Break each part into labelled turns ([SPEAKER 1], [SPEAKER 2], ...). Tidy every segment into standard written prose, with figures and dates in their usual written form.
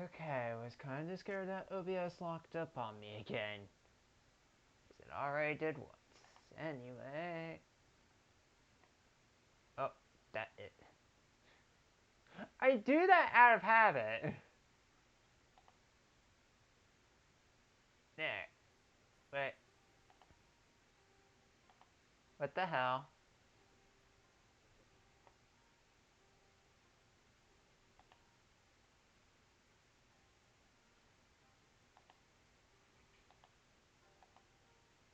[SPEAKER 1] Okay, I was kinda scared that OBS locked up on me again. 'Cause it already did once. Anyway. Oh, that it. I do that out of habit. There. Wait. What the hell?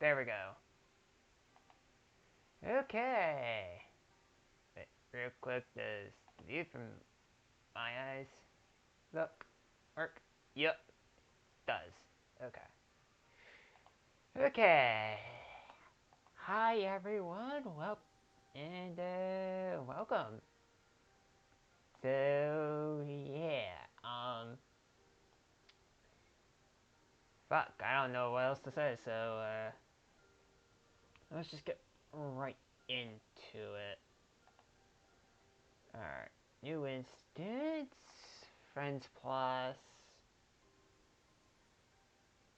[SPEAKER 1] There we go. Okay. Wait, real quick, does the view from my eyes look? Work? Yep. Does. Okay. Okay. Hi everyone. Welcome. So yeah. Fuck. I don't know what else to say. So let's just get right into it. Alright. New instance. Friends plus.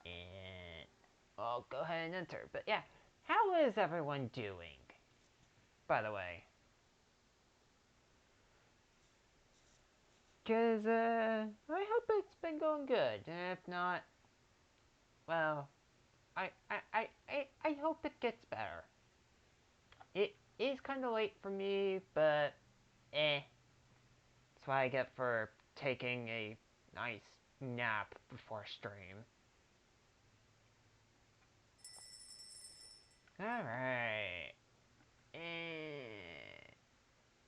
[SPEAKER 1] And I'll go ahead and enter. But yeah, how is everyone doing? By the way. Cause I hope it's been going good. And if not, well, I hope it gets better. It is kinda late for me, but that's what I get for taking a nice nap before stream. Alright.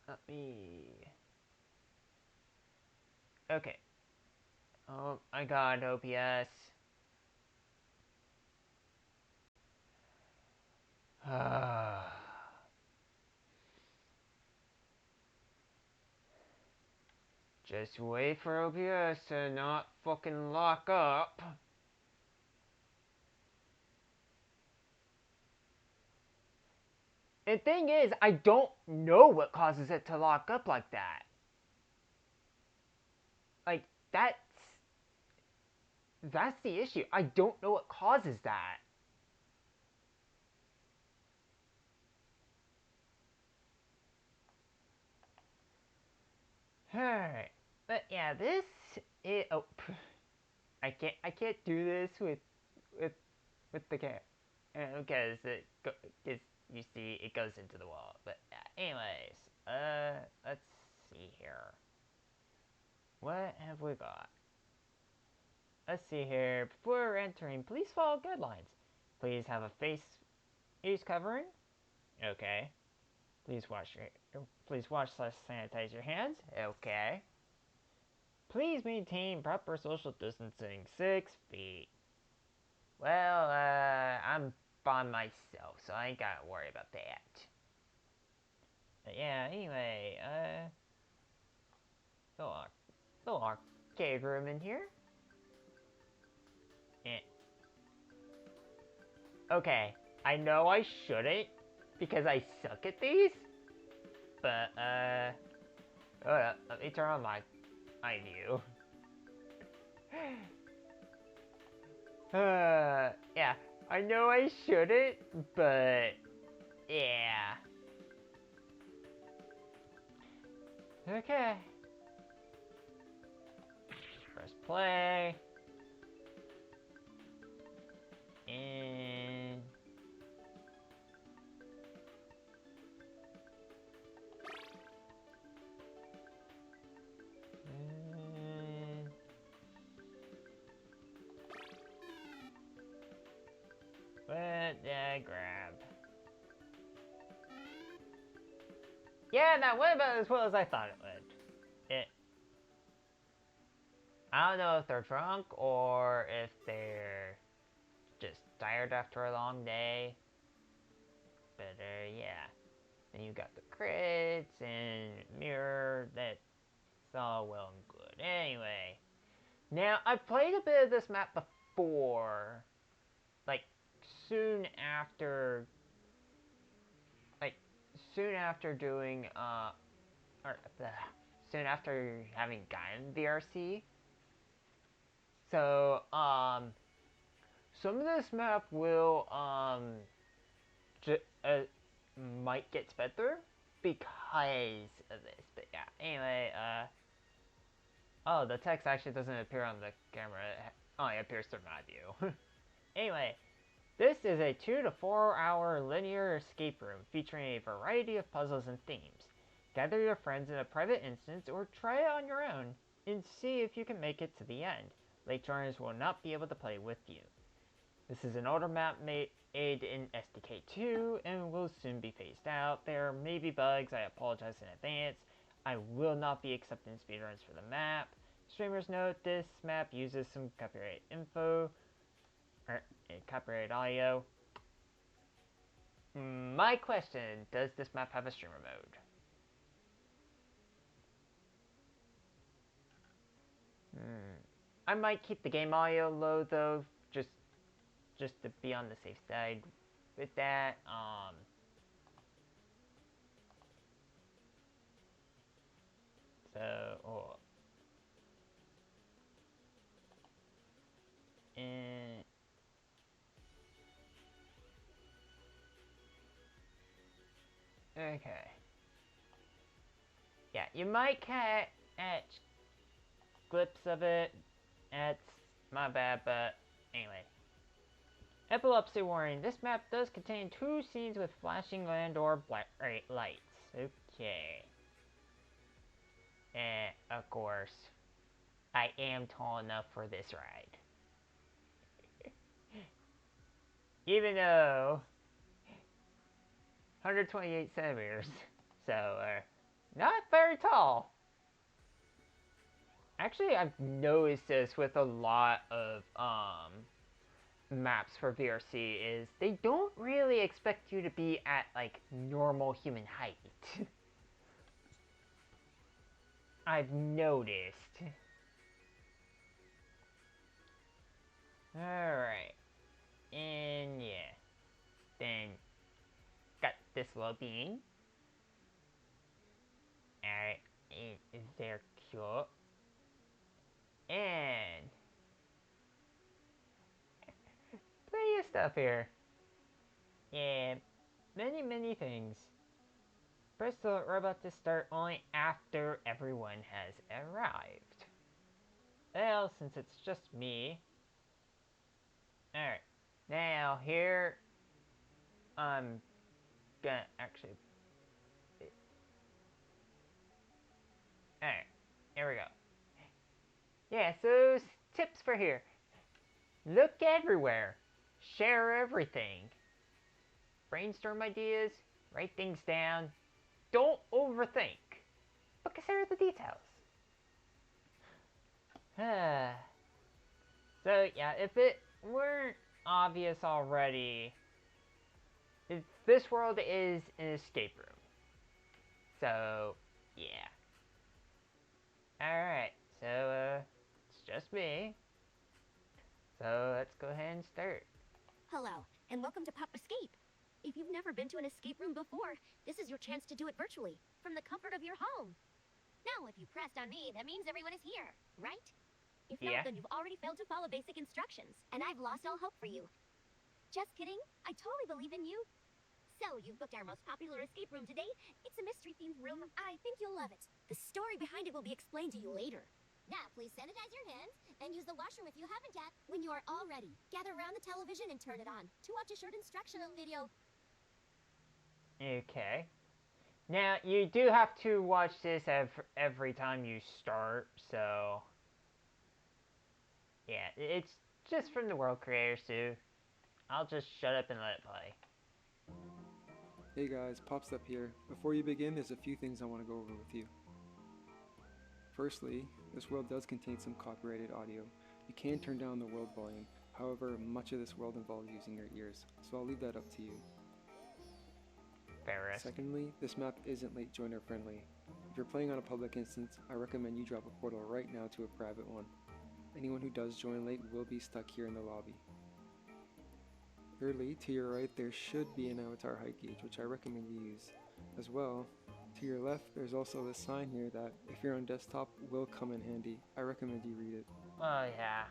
[SPEAKER 1] Let me... Okay. Oh, I got OBS. Just wait for OBS to not fucking lock up. The thing is, I don't know what causes it to lock up like that. Like, that's the issue. I don't know what causes that. Alright. But yeah, this is... Oh, I can't do this with the camera. Because you see, it goes into the wall. But anyways, let's see here. What have we got? Let's see here. Before entering, please follow guidelines. Please have a face covering. Okay. Please wash / sanitize your hands. Okay. Please maintain proper social distancing, 6 feet. Well, I'm by myself, so I ain't gotta worry about that. But yeah, anyway, little arcade room in here. Eh. Okay, I know I shouldn't, because I suck at these, but, hold up, let me turn on my view. Yeah, I know I shouldn't, but, yeah. Okay. Press play. And... What did I grab? Yeah, that went about as well as I thought it would. I don't know if they're drunk or if they're just tired after a long day. But yeah. Then you got the crits and mirror. That's all well and good. Anyway. Now, I've played a bit of this map before. Like, soon after... Like, soon after doing, soon after having gotten VRC. So, some of this map will, might get better because of this. But yeah, anyway, oh, the text actually doesn't appear on the camera. Oh, it appears through my view. Anyway, this is a 2 to 4 hour linear escape room featuring a variety of puzzles and themes. Gather your friends in a private instance or try it on your own and see if you can make it to the end. Late joiners will not be able to play with you. This is an older map made in SDK2 and will soon be phased out. There may be bugs, I apologize in advance. I will not be accepting speedruns for the map. Streamers note, this map uses some copyright info. Copyrighted audio. My question, does this map have a streamer mode? I might keep the game audio low though, just to be on the safe side with that. And okay. Yeah, you might catch clips of it. That's my bad, but anyway. Epilepsy warning. This map does contain 2 scenes with flashing and or bright lights. Okay. Of course. I am tall enough for this ride. Even though 128 centimeters. So, not very tall. Actually, I've noticed this with a lot of maps for VRC is they don't really expect you to be at like normal human height. I've noticed. Alright. And yeah. Then got this well-being. Alright. Is there cute? And plenty of stuff here. Yeah, many things. Press the robot to start only after everyone has arrived. Well, since it's just me. Alright, now here I'm gonna actually. Alright, here we go. Yeah, so tips for here. Look everywhere. Share everything. Brainstorm ideas. Write things down. Don't overthink. But consider the details. So yeah, if it weren't obvious already, this world is an escape room. So yeah. Alright, so it's just me. So let's go ahead and start.
[SPEAKER 2] Hello, and welcome to Pop Escape. If you've never been to an escape room before, this is your chance to do it virtually, from the comfort of your home. Now, if you pressed on me, that means everyone is here, right? If not, then you've already failed to follow basic instructions, and I've lost all hope for you. Just kidding, I totally believe in you. So, you've booked our most popular escape room today. It's a mystery-themed room. I think you'll love it. The story behind it will be explained to you later. Now, please sanitize your hands and use the washroom if you haven't yet. When you are all ready, gather around the television and turn it on to watch a short instructional video.
[SPEAKER 1] Okay. Now, you do have to watch this every time you start, so. Yeah, it's just from the world creators, too. I'll just shut up and let it play.
[SPEAKER 3] Hey guys, Popstep here. Before you begin, there's a few things I want to go over with you. Firstly, this world does contain some copyrighted audio. You can turn down the world volume, however, much of this world involves using your ears, so I'll leave that up to you. Secondly, this map isn't late joiner friendly. If you're playing on a public instance, I recommend you drop a portal right now to a private one. Anyone who does join late will be stuck here in the lobby. Thirdly, to your right there should be an avatar height gauge, which I recommend you use. As well, to your left there's also this sign here that, if you're on desktop, will come in handy. I recommend you read it.
[SPEAKER 1] Oh yeah.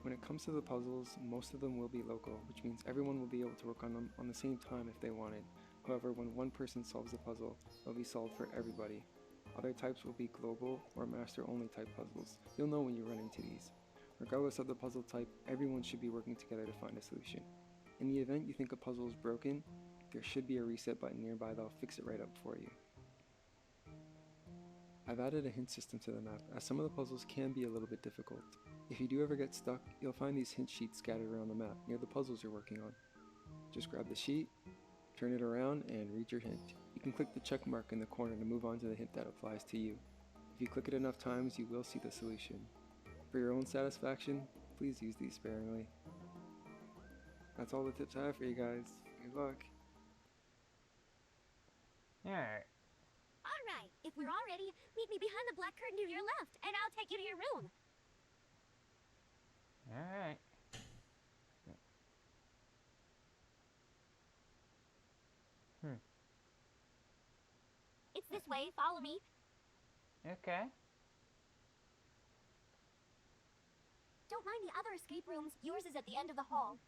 [SPEAKER 3] When it comes to the puzzles, most of them will be local, which means everyone will be able to work on them on the same time if they wanted. However, when one person solves the puzzle, it'll be solved for everybody. Other types will be global or master-only type puzzles. You'll know when you run into these. Regardless of the puzzle type, everyone should be working together to find a solution. In the event you think a puzzle is broken, there should be a reset button nearby that'll fix it right up for you. I've added a hint system to the map, as some of the puzzles can be a little bit difficult. If you do ever get stuck, you'll find these hint sheets scattered around the map near the puzzles you're working on. Just grab the sheet, turn it around, and read your hint. You can click the check mark in the corner to move on to the hint that applies to you. If you click it enough times, you will see the solution. For your own satisfaction, please use these sparingly. That's all the tips I have for you guys. Good luck.
[SPEAKER 1] Alright.
[SPEAKER 2] Alright, if we're all ready, meet me behind the black curtain to your left, and I'll take you to your room.
[SPEAKER 1] Alright.
[SPEAKER 2] It's this way, follow me.
[SPEAKER 1] Okay.
[SPEAKER 2] Don't mind the other escape rooms, yours is at the end of the hall.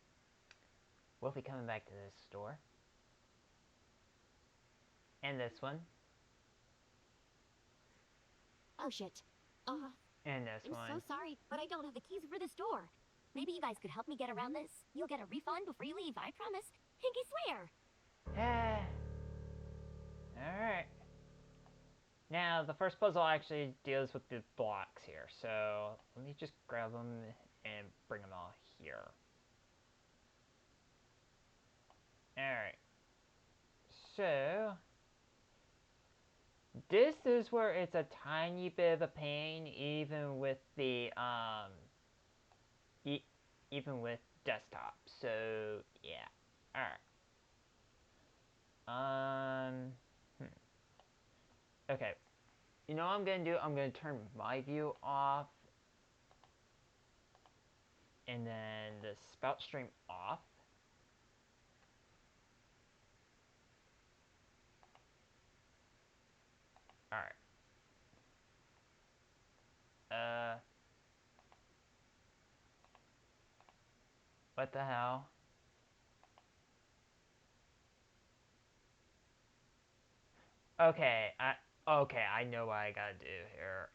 [SPEAKER 1] We'll be coming back to this store. And this one.
[SPEAKER 2] Oh shit.
[SPEAKER 1] And this
[SPEAKER 2] I'm
[SPEAKER 1] one.
[SPEAKER 2] so sorry, but I don't have the keys for this door. Maybe you guys could help me get around this. You'll get a refund before you leave, I promise. Pinky swear.
[SPEAKER 1] Alright. Now, the first puzzle actually deals with the blocks here, so let me just grab them and bring them all here. Alright. So, this is where it's a tiny bit of a pain, even with the, even with desktop, so, yeah. Alright. Okay. You know what I'm gonna do? I'm gonna turn my view off. And then the spout stream off. Alright. What the hell? Okay, I know what I gotta do here.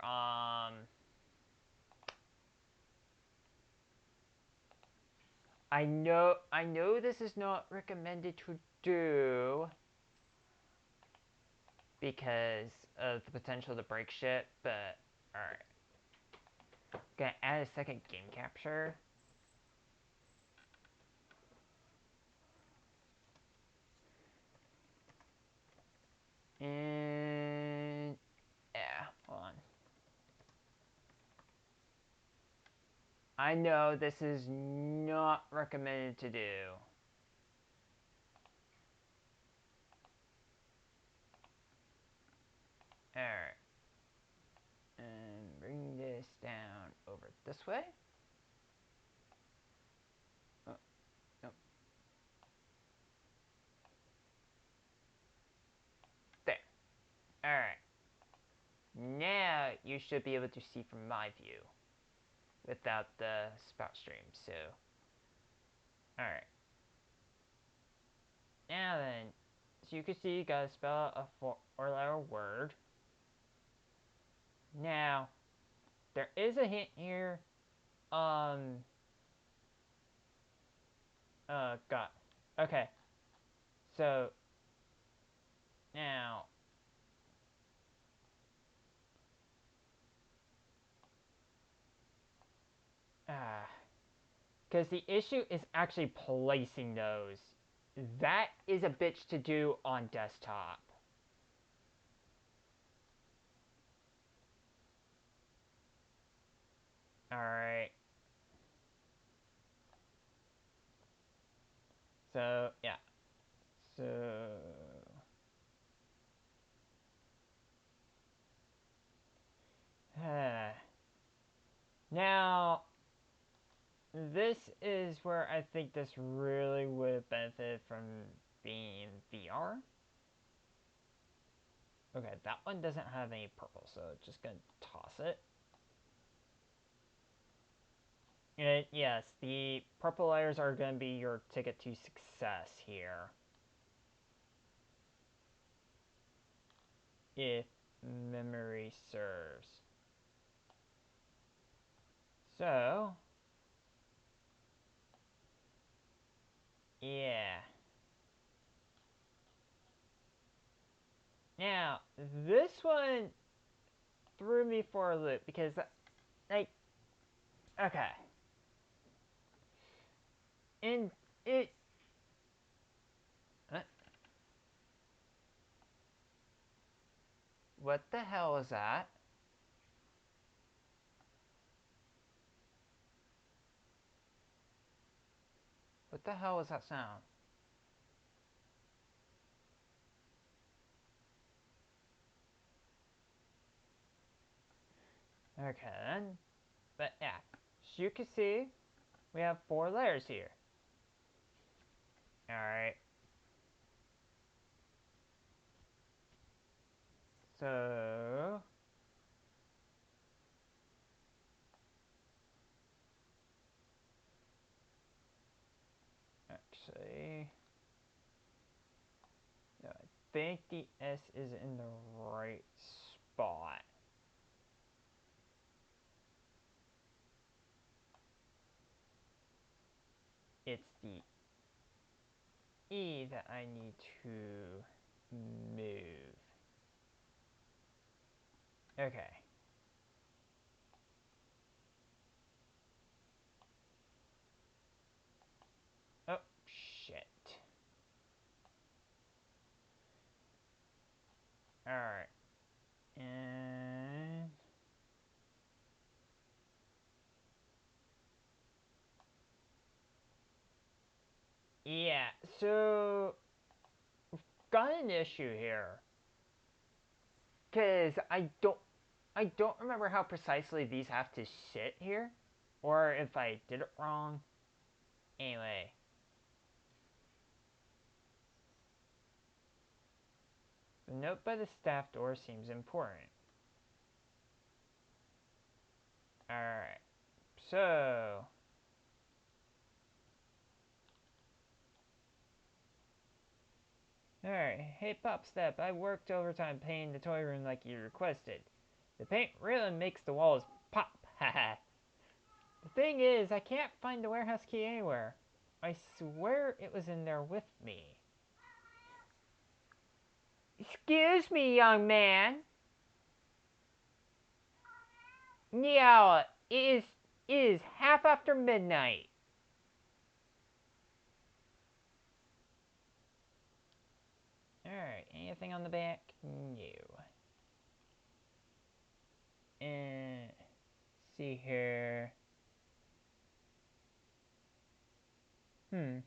[SPEAKER 1] I know this is not recommended to do because of the potential to break shit, but alright. Gonna add a second game capture. And yeah, hold on. I know this is not recommended to do. Alright. And bring this down over this way. Oh, nope. There. Alright. Now you should be able to see from my view without the spout stream, so. Alright. Now then, so you can see you gotta spell a four-letter word. Now, there is a hint here. God. Okay. So, now. Because the issue is actually placing those. That is a bitch to do on desktop. Alright. So, yeah. So... Now, this is where I think this really would benefit from being VR. Okay, that one doesn't have any purple, so just gonna toss it. And yes, the purple layers are gonna be your ticket to success here. If memory serves. So, yeah. Now, this one threw me for a loop because, like, okay. And it... What the hell is that? What What the hell was that sound? Okay then. But yeah, as you can see, we have 4 layers here. Alright. So... Actually... No, I think the S is in the right spot. It's the E that I need to move. Okay. Oh, shit. Alright. And... yeah, so... we've got an issue here. Because I don't remember how precisely these have to sit here. Or if I did it wrong. Anyway. The note by the staff door seems important. Alright. So... alright. Hey, Pop Step. I worked overtime painting the toy room like you requested. The paint really makes the walls pop. Haha. The thing is, I can't find the warehouse key anywhere. I swear it was in there with me. Excuse me, young man. Yeah, it is half after midnight. Alright, anything on the back? No. And see here. Alright.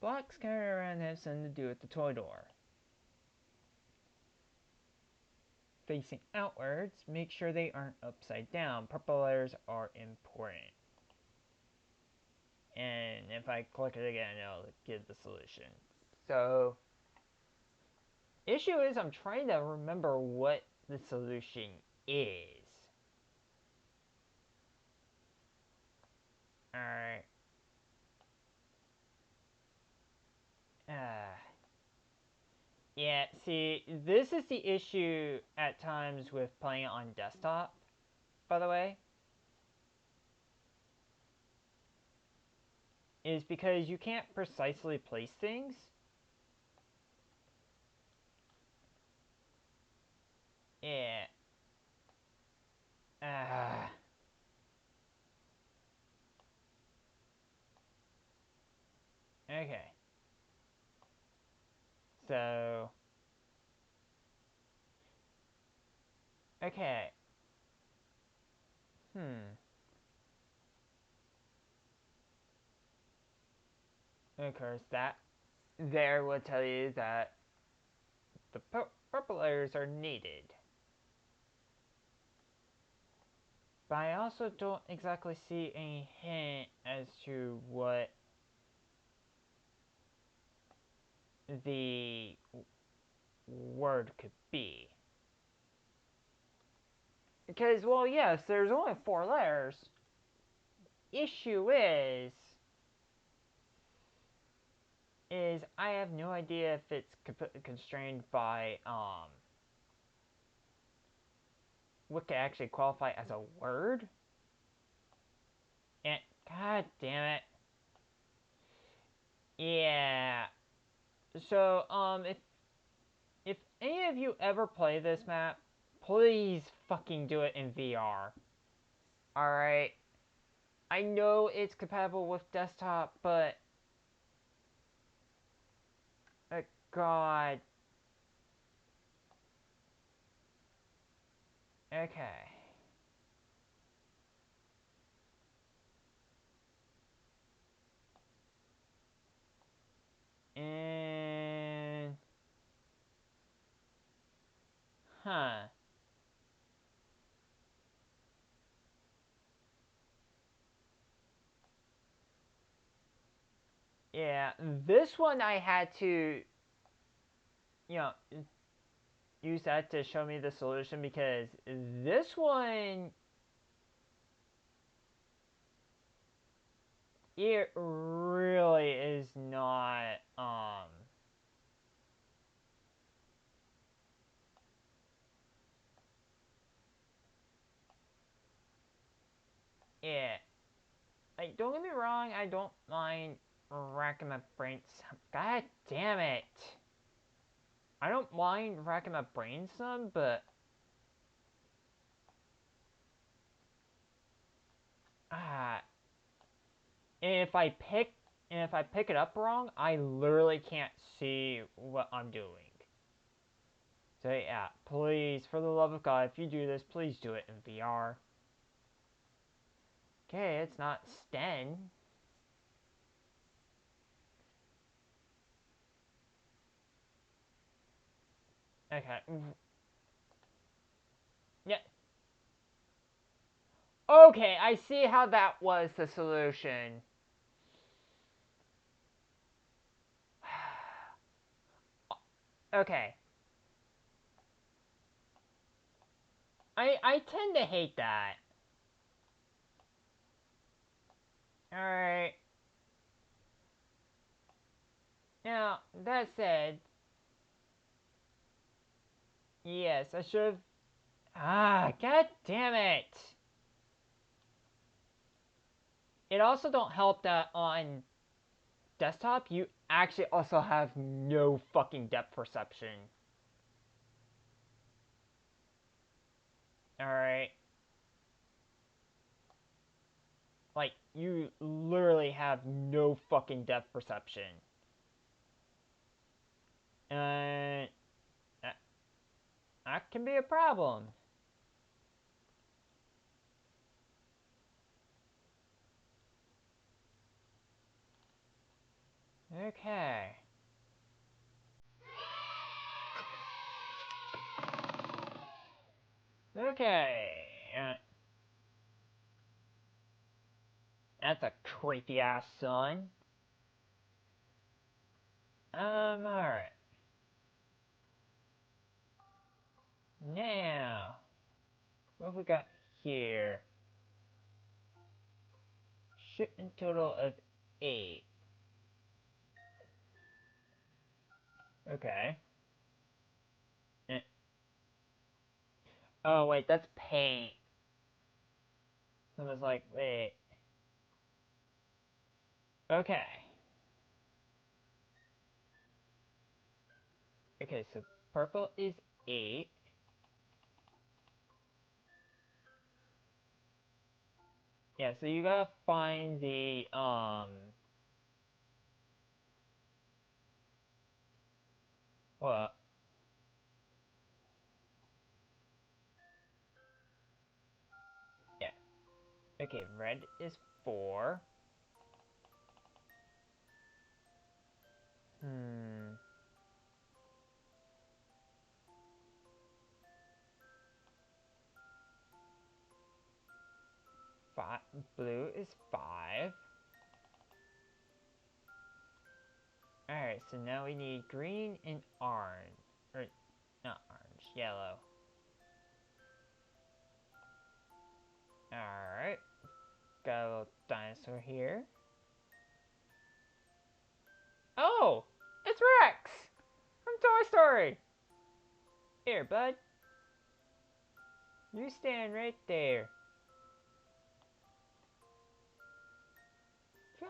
[SPEAKER 1] Blocks carried around have something to do with the toy door. Facing outwards, make sure they aren't upside down. Purple letters are important. And if I click it again, it'll give the solution. So, issue is I'm trying to remember what the solution is. Alright. Yeah, see, this is the issue at times with playing it on desktop, by the way. Is because you can't precisely place things. Yeah. Okay. So... okay. Of course, that there will tell you that the purple layers are needed. But I also don't exactly see any hint as to what the word could be. Because, well, yes, there's only 4 layers. Issue is I have no idea if it's constrained by, what could actually qualify as a word? And, god damn it. Yeah. So, if any of you ever play this map, please fucking do it in VR. Alright? I know it's compatible with desktop, but... God. Okay. And... Huh. Yeah, this one I had to, use that to show me the solution, because this one, it really is not, yeah. Like, don't get me wrong, I don't mind racking my brains. God damn it. I don't mind racking my brains some, but... and if I pick it up wrong, I literally can't see what I'm doing. So yeah, please, for the love of God, if you do this, please do it in VR. Okay, it's not Sten. Okay. Yeah. Okay, I see how that was the solution. Okay. I tend to hate that. Alright. Now, that said... yes, I should've... god damn it! It also don't help that on desktop, you actually also have no fucking depth perception. Alright. Like, you literally have no fucking depth perception. And that can be a problem. Okay. Okay. That's a creepy ass son. Alright. Now, what have we got here? Shipment total of 8. Okay. Oh, wait, that's paint. I was like, wait. Okay. Okay, so purple is 8. Yeah, so you gotta find the, what? Yeah. Okay, red is 4. Hmm. Blue is 5. Alright, so now we need green and orange. Or, not orange, yellow. Alright. Got a little dinosaur here. Oh! It's Rex! From Toy Story! Here, bud. You stand right there.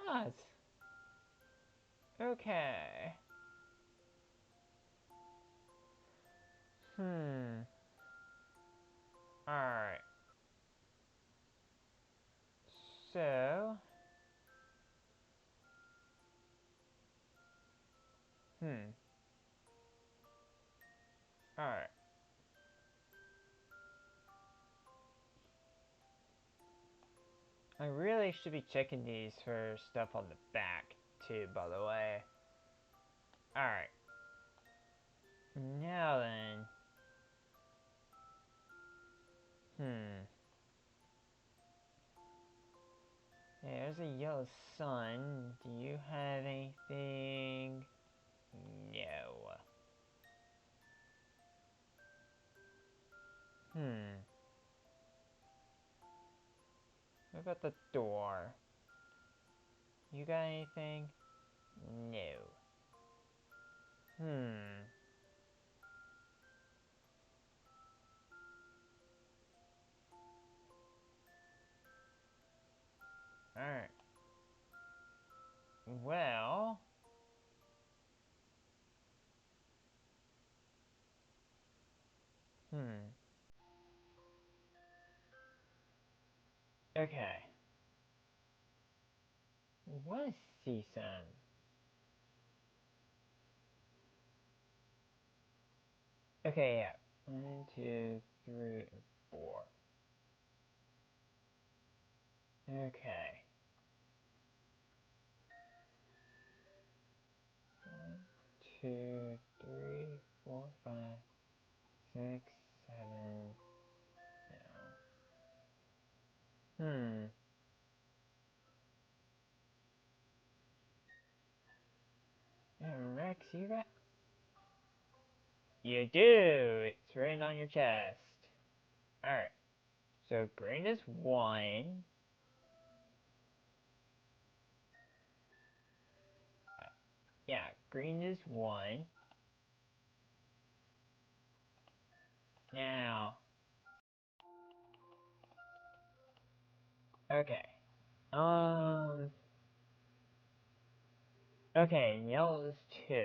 [SPEAKER 1] God. Okay. Alright. So... Alright. I really should be checking these for stuff on the back, too, by the way. Alright. Now then. There's a yellow sun. Do you have anything? No. What about the door? You got anything? No. Alright. Well... Okay. Wanna see some? Okay, yeah. 1, 2, 3, 4. Okay. 1, 2, 3, 4, 5, 6, 7. No. Rex, you got... You do! It's written on your chest. Alright. So green is 1. Yeah, green is 1. Now... Okay. Okay, yellow is 2.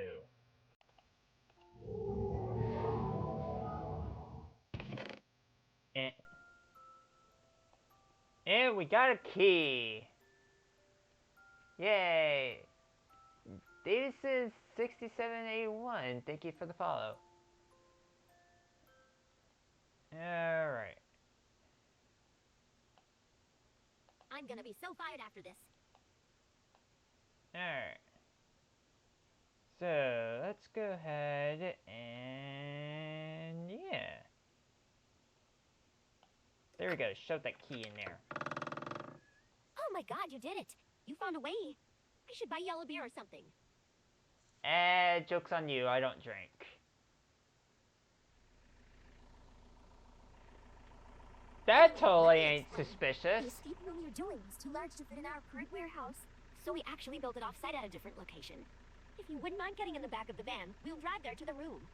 [SPEAKER 1] And we got a key! Yay! Data says 6781. Thank you for the follow. Alright.
[SPEAKER 2] I'm gonna be so fired after this.
[SPEAKER 1] Alright. So, let's go ahead and... yeah. There we go. Shove that key in there.
[SPEAKER 2] Oh my god, you did it! You found a way. I should buy yellow beer or something.
[SPEAKER 1] Joke's on you. I don't drink. That totally ain't suspicious.
[SPEAKER 2] The escape room you're doing is too large to fit in our current warehouse, so we actually built it off-site at a different location. If you wouldn't mind getting in the back of the van, we'll drive there to the room.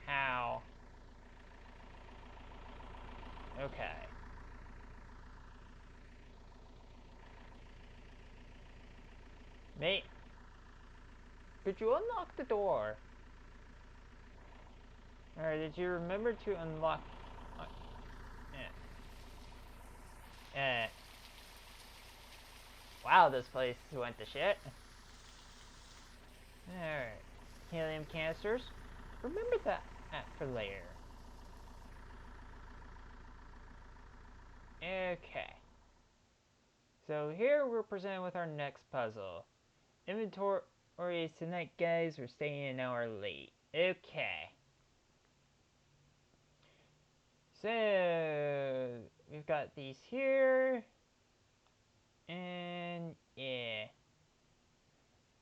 [SPEAKER 1] How? Okay. Mate, could you unlock the door? Alright, did you remember to unlock... Wow, this place went to shit. Alright. Helium canisters. Remember that for later. Okay. So here we're presented with our next puzzle. Inventory is tonight, guys. We're staying an hour late. Okay. So we've got these here. And yeah.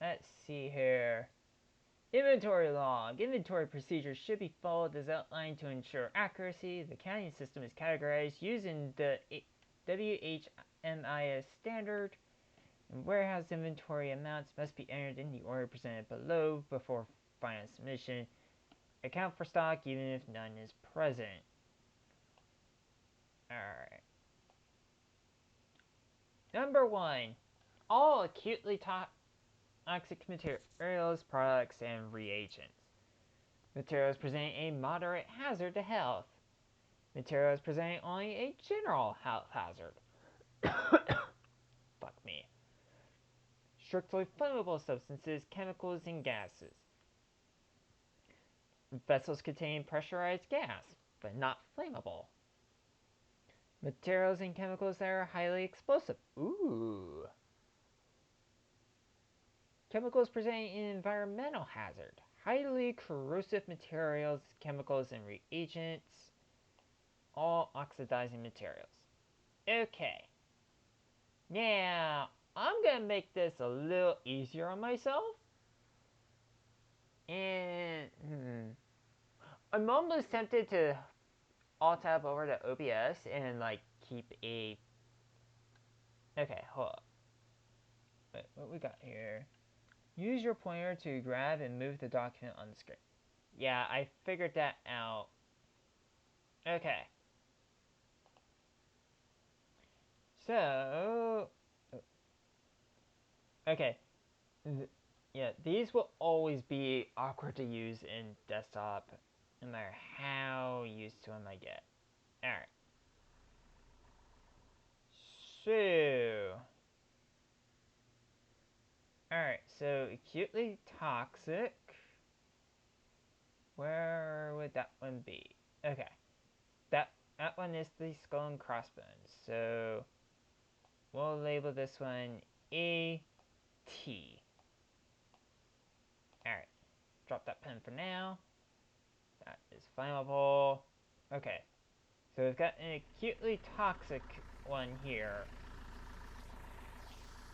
[SPEAKER 1] Let's see here. Inventory log. Inventory procedures should be followed as outlined to ensure accuracy. The counting system is categorized using the WHMIS standard. And warehouse inventory amounts must be entered in the order presented below before final submission. Account for stock even if none is present. Alright. Number 1. All acutely toxic materials, products, and reagents. Materials presenting a moderate hazard to health. Materials presenting only a general health hazard. Fuck me. Strictly flammable substances, chemicals, and gases. Vessels containing pressurized gas, but not flammable. Materials and chemicals that are highly explosive. Ooh. Chemicals presenting an environmental hazard. Highly corrosive materials, chemicals, and reagents. All oxidizing materials. Okay. Now, I'm gonna make this a little easier on myself. And I'm almost tempted to alt-tab over to OBS and like keep a... Okay, hold up. Wait, what we got here? Use your pointer to grab and move the document on the screen. Yeah, I figured that out. Okay. So... Okay. Yeah, these will always be awkward to use in desktop, no matter how used to them I get. Alright. So... Alright, so acutely toxic. Where would that one be? Okay. That one is the skull and crossbones. So we'll label this one AT. Alright. Drop that pen for now. That is flammable. Okay. So we've got an acutely toxic one here.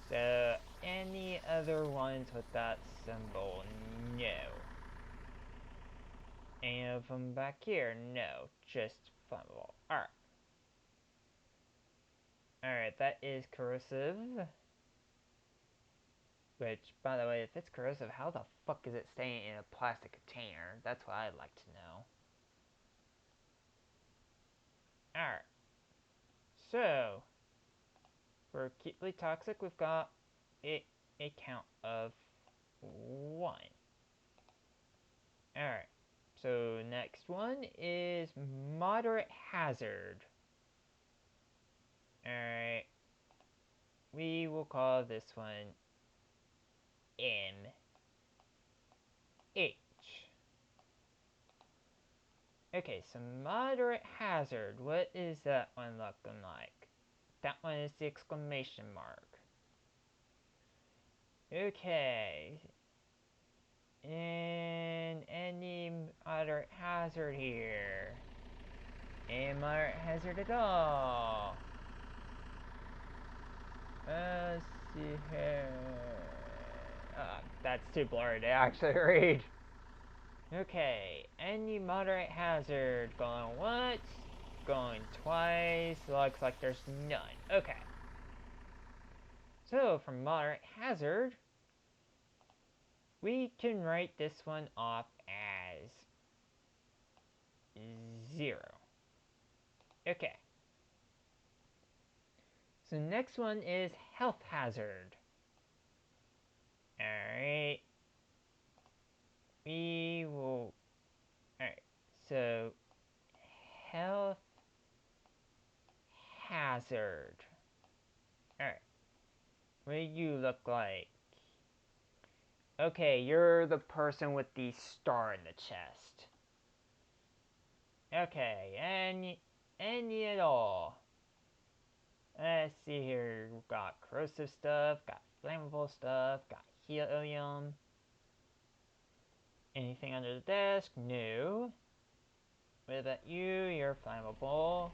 [SPEAKER 1] So any other ones with that symbol? No. Any of them back here? No. Just flammable. Alright. Alright, that is corrosive. Which, by the way, if it's corrosive, how the fuck is it staying in a plastic container? That's what I'd like to know. Alright. So, for acutely toxic, we've got a count of 1. Alright. So, next one is moderate hazard. Alright. We will call this one MH. Okay, so moderate hazard. What is that one looking like? That one is the exclamation mark. Okay. And any moderate hazard here? Any moderate hazard at all? Let's see here. That's too blurry to actually read. Okay, any moderate hazard. Going once, going twice. Looks like there's none. Okay. So, for moderate hazard, we can write this one off as 0. Okay. So next one is health hazard. Alright. We will... Alright, so health hazard. Alright. What do you look like? Okay, you're the person with the star in the chest. Okay, any at all. Let's see here. We've got corrosive stuff, got flammable stuff, got helium. Anything under the desk? No. What about you? You're flammable.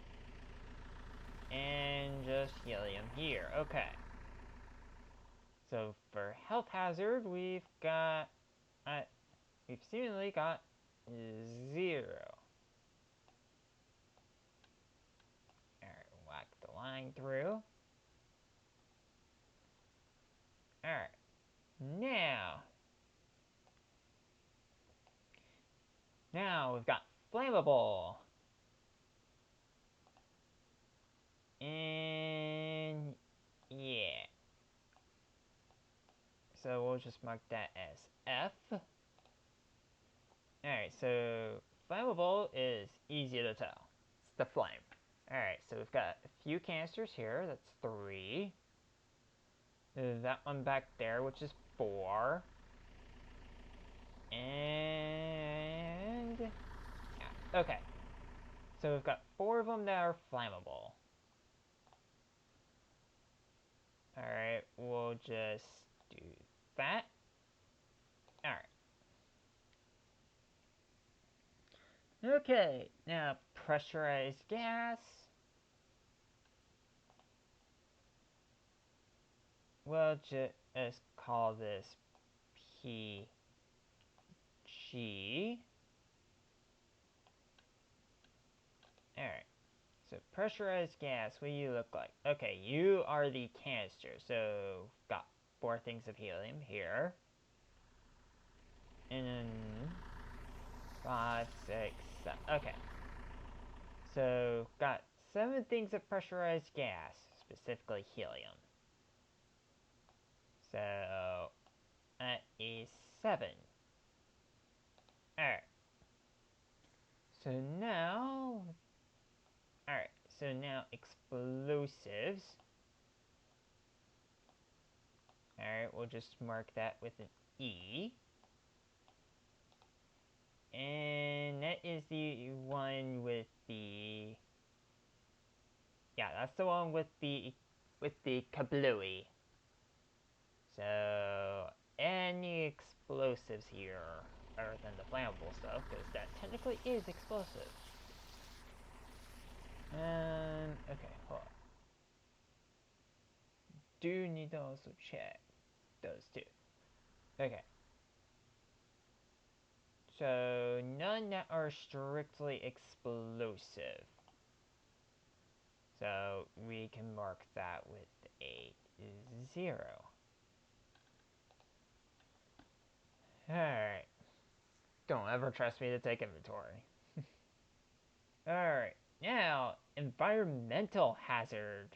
[SPEAKER 1] And just helium here. Okay. So for health hazard, we've got... we've seemingly got 0. Alright, whack the line through. Alright. Now we've got flammable. And yeah. So we'll just mark that as F. Alright, so flammable is easy to tell. It's the flame. Alright, so we've got a few canisters here. That's 3. There's that one back there, which is 4. And... yeah. Okay. So we've got 4 of them that are flammable. Alright, we'll just do that. Alright. Okay, now pressurized gas. We'll just call this PG. Alright. So pressurized gas, what do you look like? Okay, you are the canister. So got 4 things of helium here. And then 5, 6, 7. Okay. So got 7 things of pressurized gas, specifically helium. So that is 7. Alright. So now explosives. Alright, we'll just mark that with an E. And that is the one with the... Yeah, that's the one with the kablooey. So, any explosives here, other than the flammable stuff, because that technically is explosive. Okay, hold on. Do need to also check those two. Okay. So, none that are strictly explosive. So, we can mark that with a 0. Alright. Don't ever trust me to take inventory. Alright, now, environmental hazard.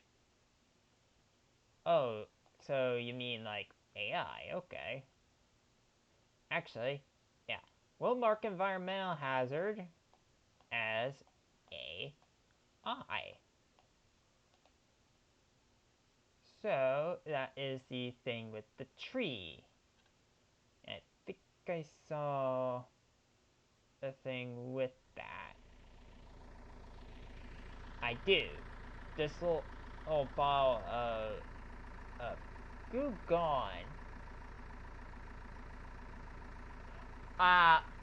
[SPEAKER 1] Oh, so you mean like AI, okay. Actually, yeah. We'll mark environmental hazard as AI. So, that is the thing with the tree. I think I saw a thing with that. I do. This little bottle of Goo Gone.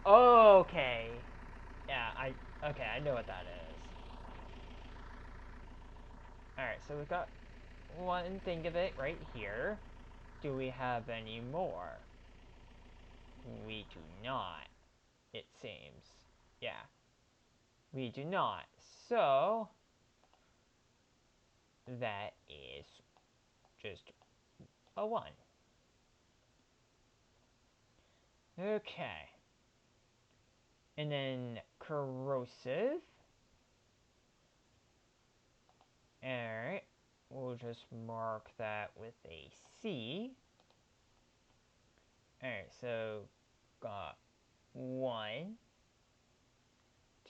[SPEAKER 1] Okay. Yeah, I know what that is. Alright, so we got one thing of it right here. Do we have any more? We do not, it seems. Yeah. We do not. So, that is just a 1. Okay. And then corrosive. Alright. We'll just mark that with a C. Alright, so got 1,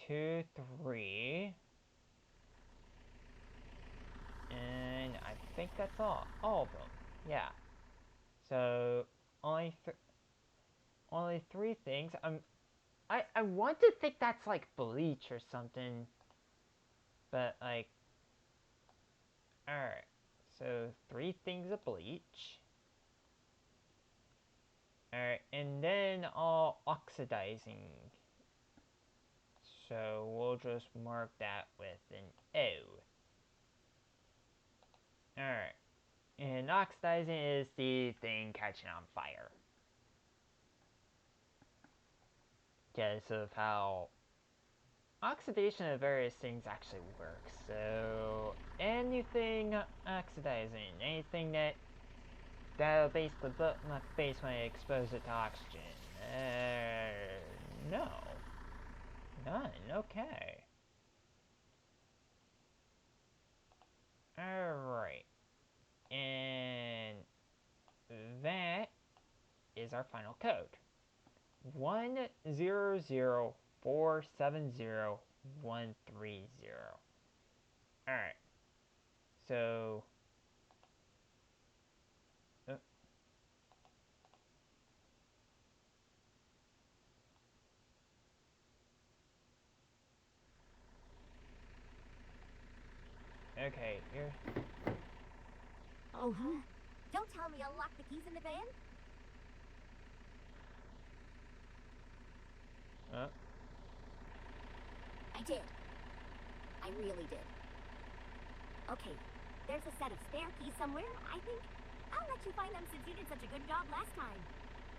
[SPEAKER 1] 2, 3. And I think that's all of them. Yeah. So only 3 things. I want to think that's like bleach or something, but like, all right. So 3 things of bleach. All right, and then all oxidizing. So we'll just mark that with an O. All right. And oxidizing is the thing catching on fire. Because of how oxidation of various things actually works. So anything oxidizing, anything that'll basically base when I expose it to oxygen. No. None, okay. Alright. And that is our final code. 100470130. Alright. So okay, here.
[SPEAKER 2] Oh, huh? Don't tell me you'll lock the keys in the van. I did. I really did. Okay, there's a set of spare keys somewhere, I think. I'll let you find them since you did such a good job last time.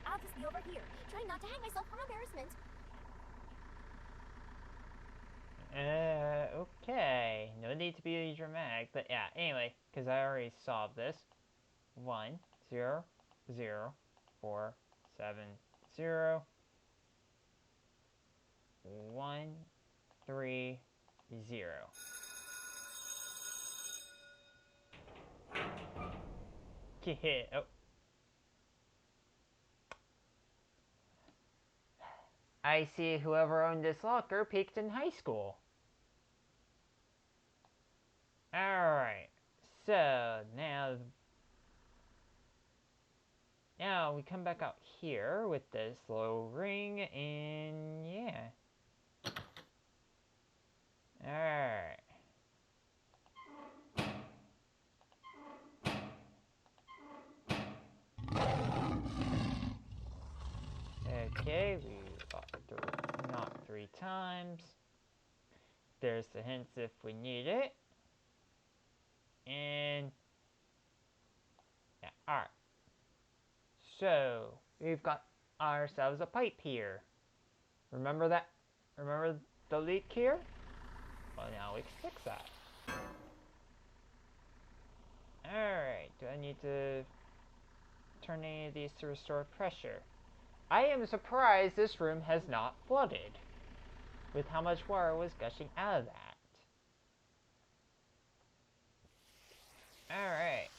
[SPEAKER 2] I'll just be over here, trying not to hang myself from embarrassment.
[SPEAKER 1] Okay. No need to be dramatic, but yeah, anyway, because I already solved this. 1, 0, 0, 4, 7, 0, 1, 3, 0. Oh. I see whoever owned this locker peaked in high school. Alright, so now we come back out here with this little ring, and yeah. Alright. Okay, we knock 3 times. There's the hints if we need it. And yeah, alright. So we've got ourselves a pipe here. Remember that? Remember the leak here? Well, now we can fix that. Alright, do I need to turn any of these to restore pressure? I am surprised this room has not flooded with how much water was gushing out of that. Alright,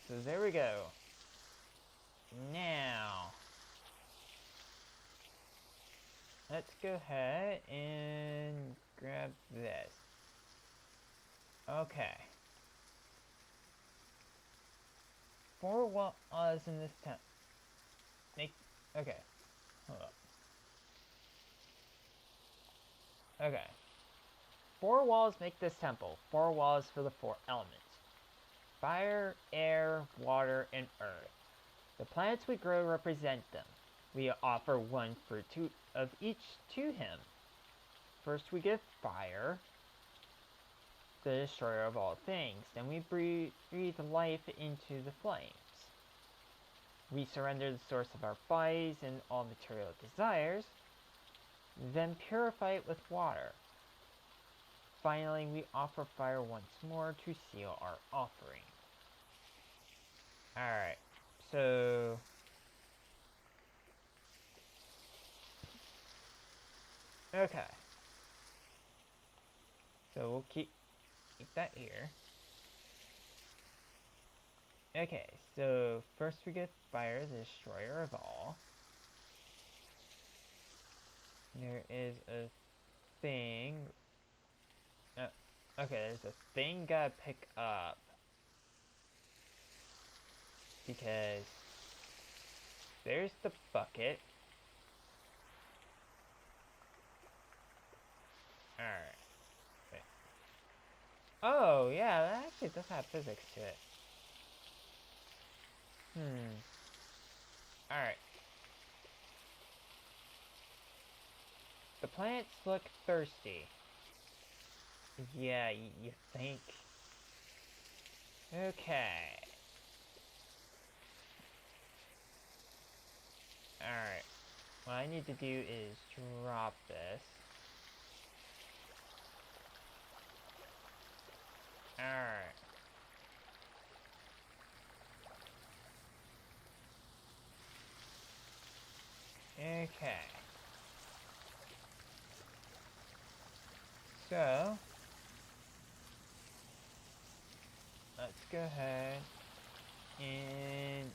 [SPEAKER 1] so there we go. Now, let's go ahead and grab this. Okay. 4 walls in this tent. Okay. Hold up. Okay. 4 walls make this temple. 4 walls for the 4 elements. Fire, air, water, and earth. The plants we grow represent them. We offer 1 fruit of each to him. First we give fire, the destroyer of all things. Then we breathe life into the flames. We surrender the source of our bodies and all material desires, then purify it with water. Finally, we offer fire once more to seal our offering. Alright, so okay. So we'll keep that here. Okay, so first we get fire, the destroyer of all. There is a thing. Okay, there's a thing gotta pick up. Because there's the bucket. Alright. Wait. Oh, yeah, that actually does have physics to it. Alright. The plants look thirsty. Yeah, you think? Okay. Alright. What I need to do is drop this. Alright. Okay. So, let's go ahead and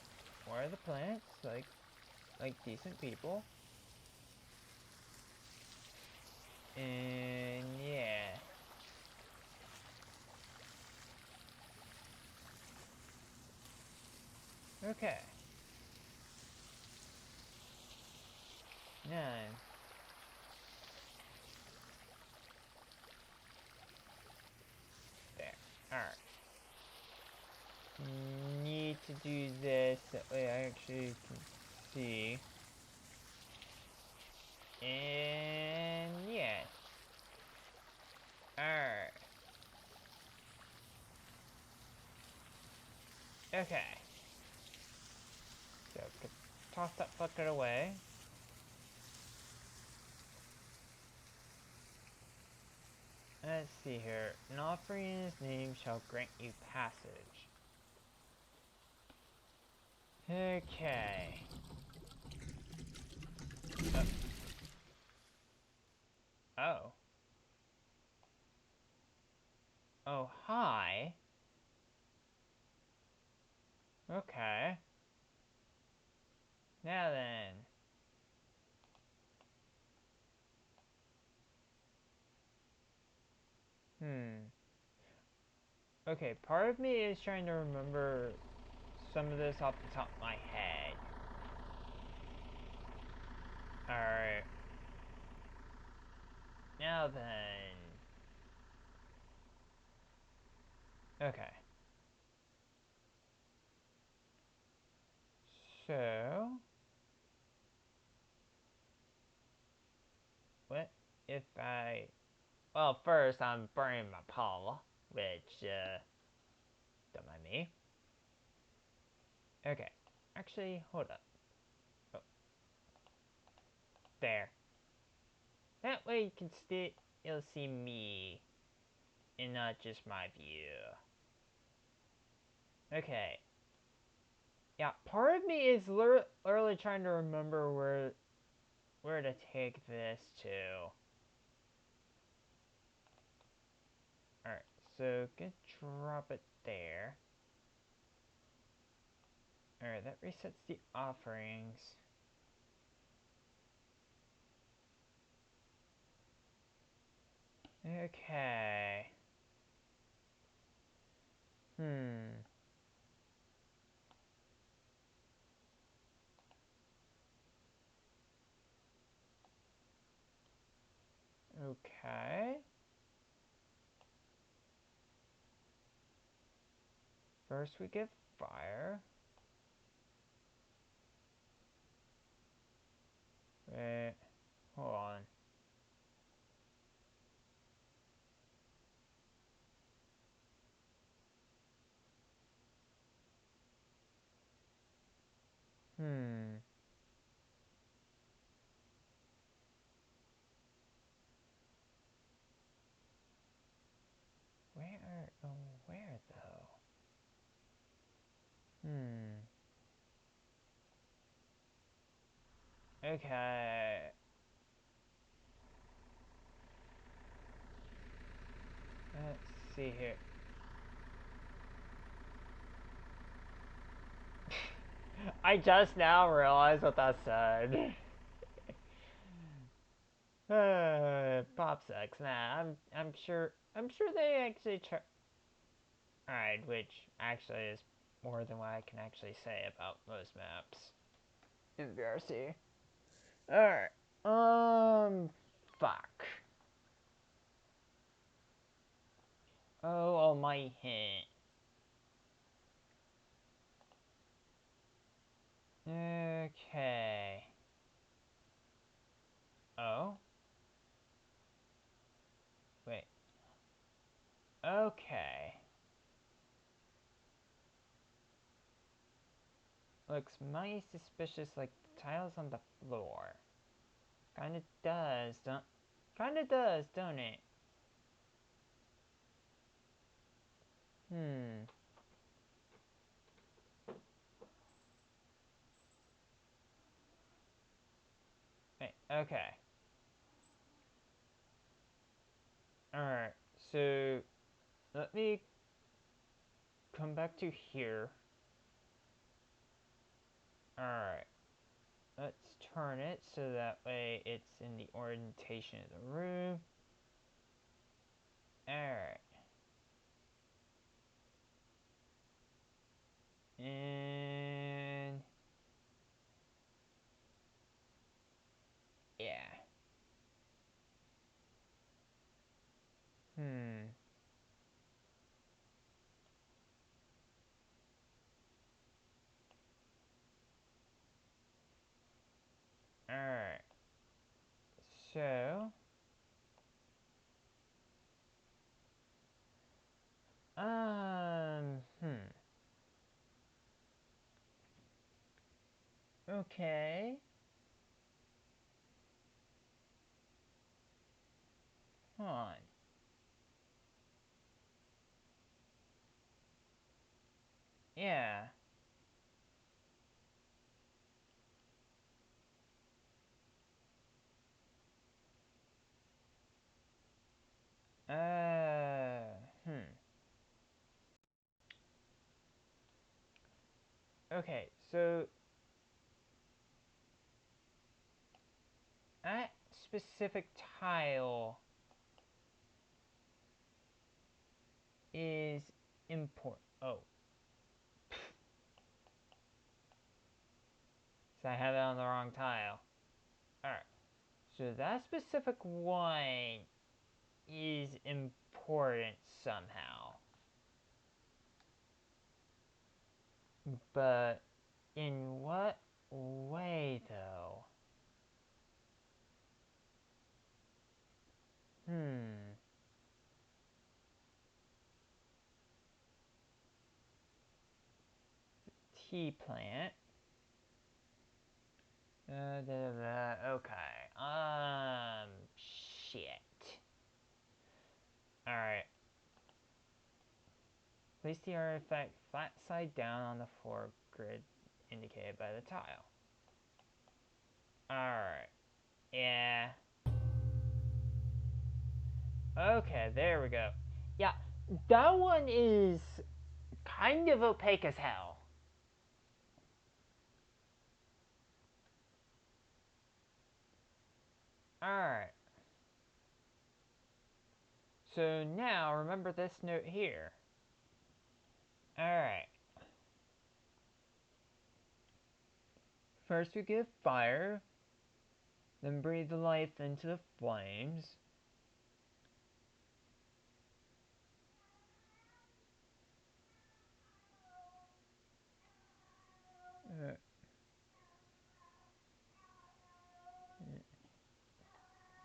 [SPEAKER 1] water the plants like decent people. And yeah. Okay. 9. There. Alright. Need to do this that way I actually can see. And yeah. Alright. Okay. So, toss that bucket away. Let's see here. An offering in his name shall grant you passage. Okay. Oh. Oh, hi. Okay. Now then. Okay, part of me is trying to remember some of this off the top of my head. Alright. Now then. Okay. So. What if I. Well, first I'm burning my paw, which, don't mind me. Okay. Actually, hold up. Oh. There. That way you can you'll see me, and not just my view. Okay. Yeah, part of me is literally trying to remember where to take this to. Alright, so gonna drop it there. Alright, that resets the offerings. Okay. Okay. First we get fire. Wait, hold on. Where though? Okay. Let's see here. I just now realized what that said. Pop sucks. Nah, I'm sure they actually try. Alright, which actually is more than what I can actually say about most maps in VRC. Alright. Fuck. Oh my hint. Okay. Oh? Wait. Okay. Looks mighty suspicious like the tiles on the floor. Kinda does, don't it? Wait, okay. Alright, so let me come back to here. Alright. Let's turn it so that way it's in the orientation of the room. Alright. And yeah. So, okay. Hold on. Yeah. Okay, so that specific tile is important. Oh. So I have it on the wrong tile. Alright. So that specific one is important somehow. But in what way, though? Tea plant. Okay. Shit. Alright. Place the artifact flat side down on the floor grid indicated by the tile. Alright. Yeah. Okay, there we go. Yeah, that one is kind of opaque as hell. Alright. So now, remember this note here. Alright. First we give fire, then breathe the life into the flames.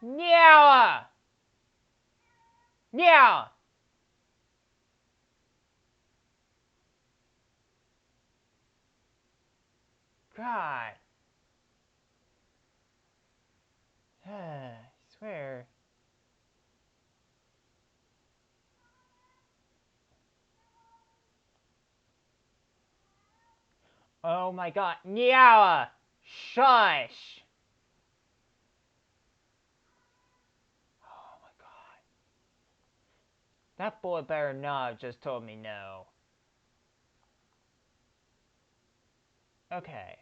[SPEAKER 1] Yeah! Yeah! God. I swear. Oh my god. Nyawa! Shush! Oh my god. That boy better not have just told me no. Okay.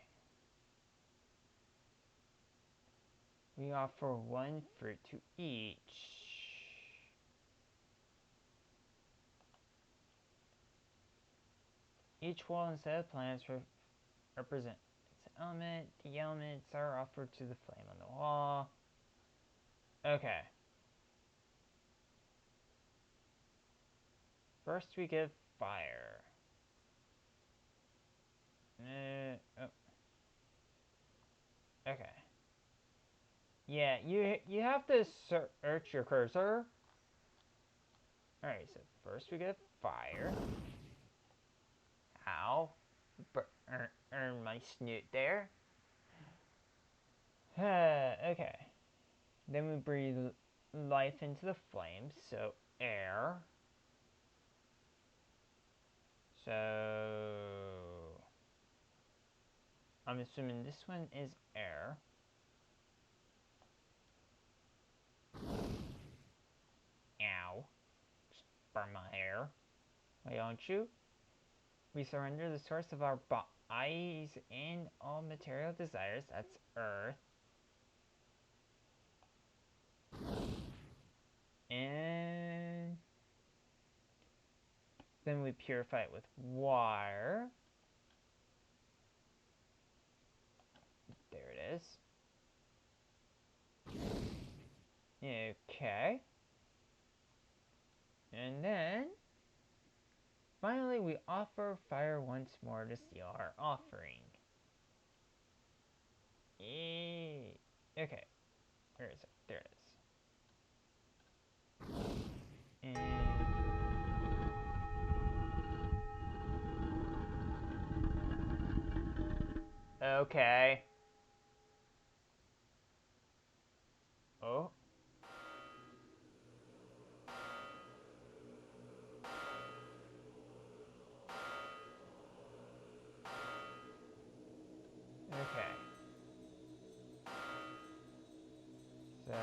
[SPEAKER 1] We offer one fruit to each. Each wall and set of plants represent its element. The elements are offered to the flame on the wall. Okay. First we give fire. Oh. Okay. Yeah, you have to search your cursor. Alright, so first we get fire. Ow. Earn my snoot there. Okay. Then we breathe life into the flames, so air. So I'm assuming this one is air. Ow. Just burn my hair. Why don't you? We surrender the source of our bodies and all material desires. That's earth. And then we purify it with water. There it is. Okay. And then, finally, we offer fire once more to seal our offering. Okay. Where is it? There it Okay. Oh. Okay. So.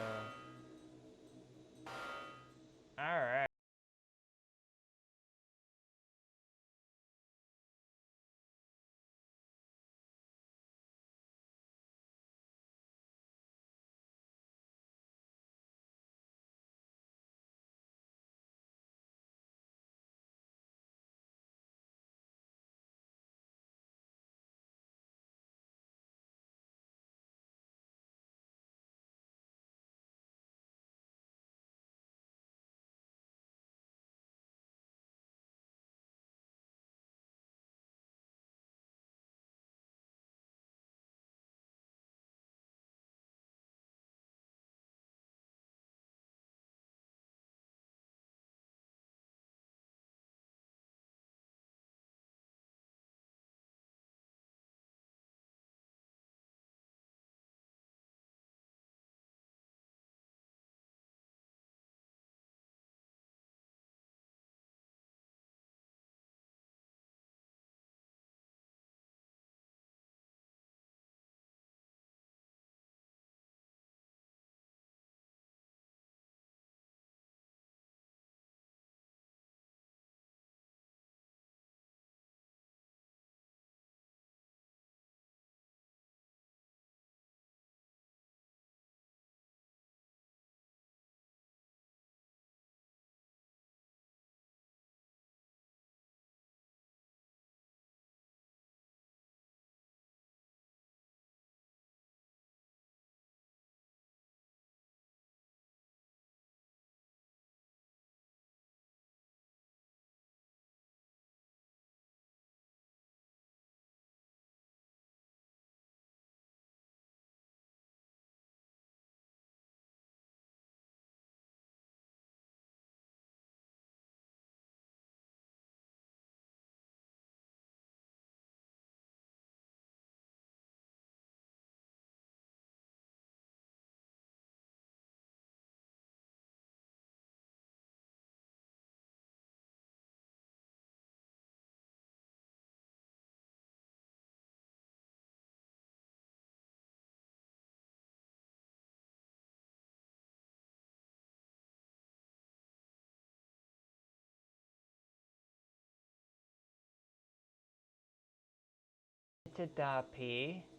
[SPEAKER 1] Alright. Linktr.ee